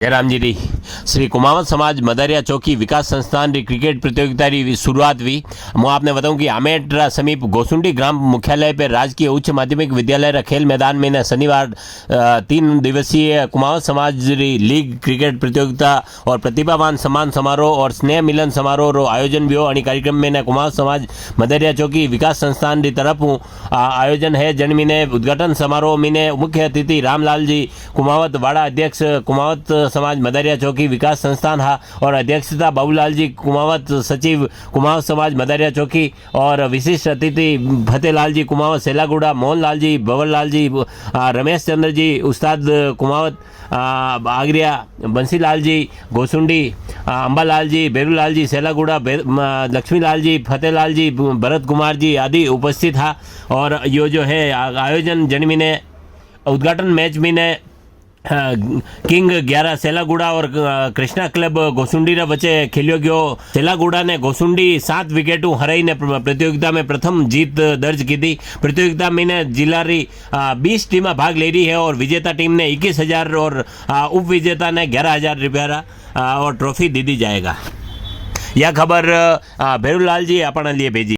जयराम जी श्री कुमावत समाज मदारिया चौकी विकास संस्थान की क्रिकेट प्रतियोगिता की शुरुआत हुई। मैं आपने बताऊं कि आमेट समीप गोसुंडी ग्राम मुख्यालय पर राजकीय उच्च माध्यमिक विद्यालय खेल मैदान में न शनिवार 3 दिवसीय कुमावत समाज लीग क्रिकेट प्रतियोगिता और प्रतिभावान सम्मान समारोह और स्नेह मिलन समारोह रो आयोजन भी हो। कार्यक्रम में न कुमावत समाज मदारिया चौकी विकास संस्थान की तरफ आयोजन है। जनमीने उद्घाटन समारोह में मुख्य अतिथि रामलाल जी कुमावत वाड़ा अध्यक्ष कुमावत समाज मदारिया चौकी विकास संस्थान हा और अध्यक्षता बाबूलाल जी कुमावत सचिव कुमावत समाज मदारिया चौकी और विशिष्ट अतिथि फतेहलाल जी कुमावत सेलागुड़ा, मोहनलाल जी, बवरलाल जी, रमेश चंद्र जी उस्ताद कुमावत आगरिया, बंसीलाल जी गोसुंडी, अंबालाल जी, बेरूलाल जी सेलागुड़ा, लक्ष्मीलाल जी, फतेहलाल जी, भरत कुमार जी आदि उपस्थित था। और ये जो है आयोजन जनमी ने उद्घाटन मैच में ने किंग 11 सेलागुड़ा और कृष्णा क्लब गोसुंडी रे वच्चे खेलियो गयो। सेलागुड़ा ने गोसुंडी 7 विकेटों हराई ने प्रतियोगिता में प्रथम जीत दर्ज की थी। प्रतियोगिता में जिला री 20 टीमें भाग ले रही है और विजेता टीम ने 21,000 और उप विजेता ने 11,000 रुपया और ट्रॉफी दी जाएगा। यह खबर भैरूलाल जी अपने लिए भेजी।